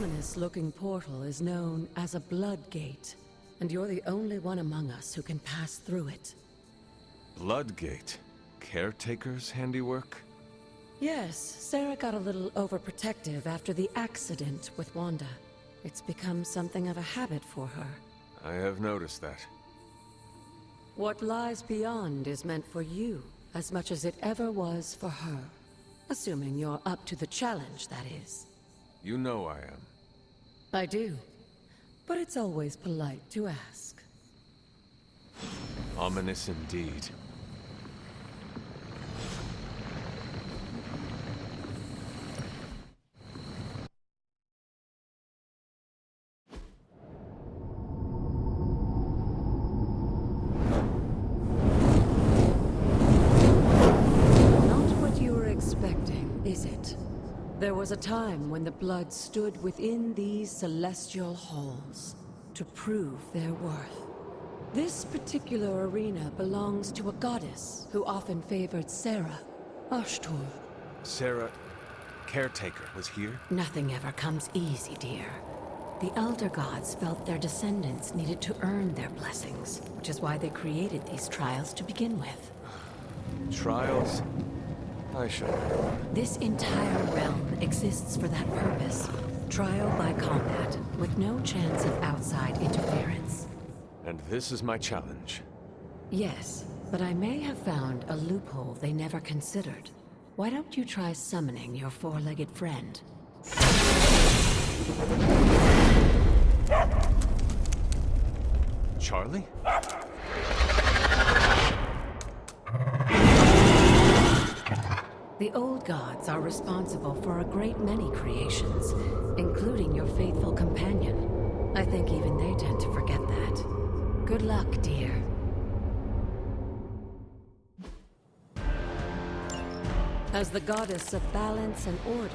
ominous-looking portal is known as a blood gate, and you're the only one among us who can pass through it. Bloodgate? Caretaker's handiwork? Yes, Sarah got a little overprotective after the accident with Wanda. It's become something of a habit for her. I have noticed that. What lies beyond is meant for you, as much as it ever was for her. Assuming you're up to the challenge, that is. You know I am. I do. But it's always polite to ask. Ominous indeed. Is it? There was a time when the blood stood within these celestial halls to prove their worth. This particular arena belongs to a goddess who often favored Sarah, Ashtur. Sarah, caretaker, was here? Nothing ever comes easy, dear. The Elder Gods felt their descendants needed to earn their blessings, which is why they created these trials to begin with. Trials? I should. This entire realm exists for that purpose. Trial by combat, with no chance of outside interference. And this is my challenge. Yes, but I may have found a loophole they never considered. Why don't you try summoning your four-legged friend? Charlie? The old gods are responsible for a great many creations, including your faithful companion. I think even they tend to forget that. Good luck, dear. As the goddess of balance and order,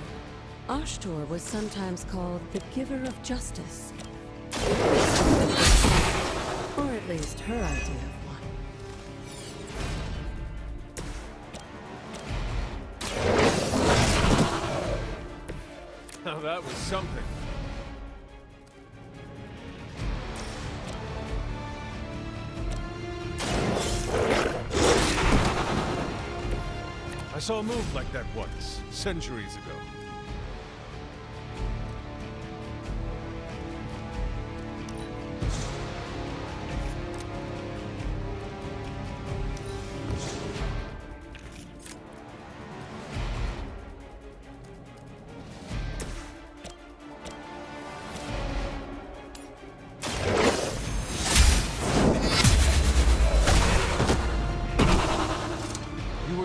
Ashtur was sometimes called the giver of justice. Or at least her idea of one. Now that was something. I saw a move like that once, centuries ago.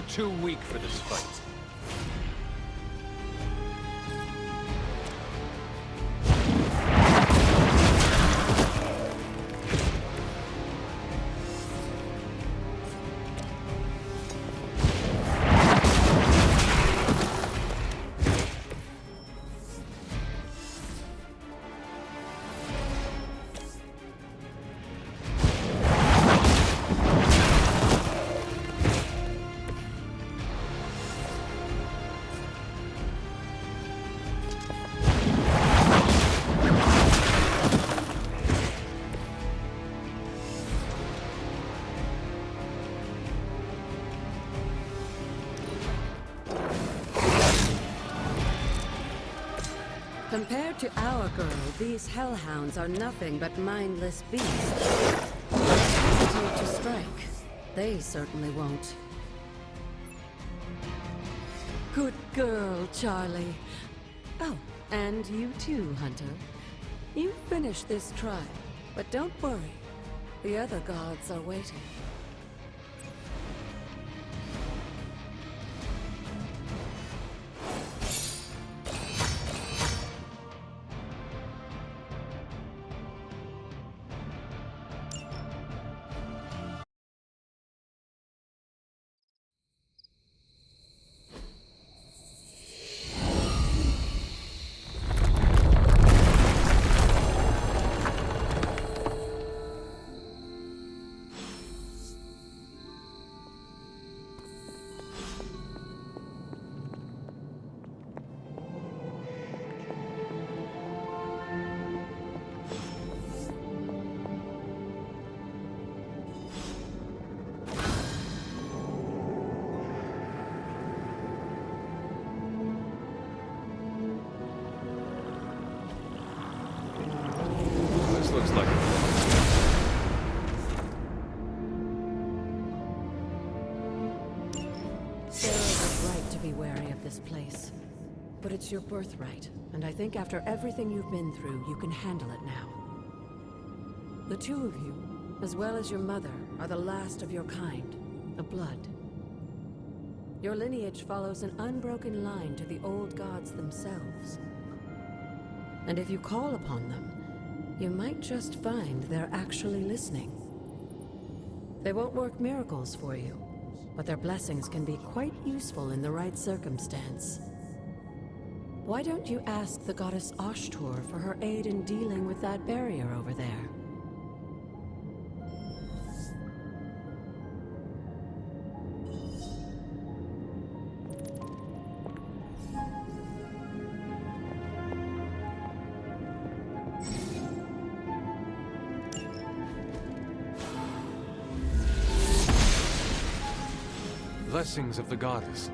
Too weak for this fight. Compared to our girl, these hellhounds are nothing but mindless beasts. Hesitate to strike. They certainly won't. Good girl, Charlie. Oh, and you too, Hunter. You finished this trial, but don't worry. The other gods are waiting. be wary of this place. But it's your birthright, and I think after everything you've been through, you can handle it now. The two of you, as well as your mother, are the last of your kind, the Blood. Your lineage follows an unbroken line to the old gods themselves. And if you call upon them, you might just find they're actually listening. They won't work miracles for you, but their blessings can be quite useful in the right circumstance. Why don't you ask the goddess Ashtur for her aid in dealing with that barrier over there? Blessings of the goddess.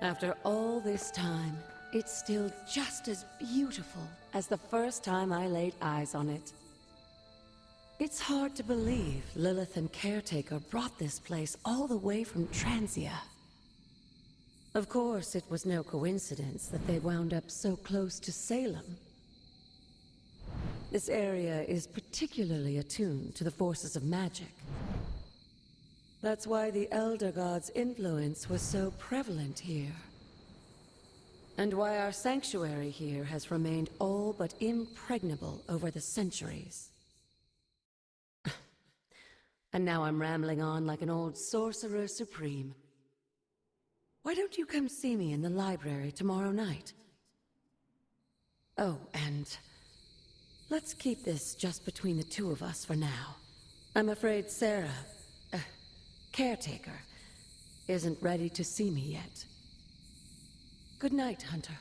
After all this time, it's still just as beautiful as the first time I laid eyes on it. It's hard to believe Lilith and Caretaker brought this place all the way from Transia. Of course, it was no coincidence that they wound up so close to Salem. This area is particularly attuned to the forces of magic. That's why the Elder God's influence was so prevalent here. And why our sanctuary here has remained all but impregnable over the centuries. And now I'm rambling on like an old sorcerer supreme. Why don't you come see me in the library tomorrow night? Oh, and let's keep this just between the two of us for now. I'm afraid Sarah, Caretaker, isn't ready to see me yet. Good night, Hunter.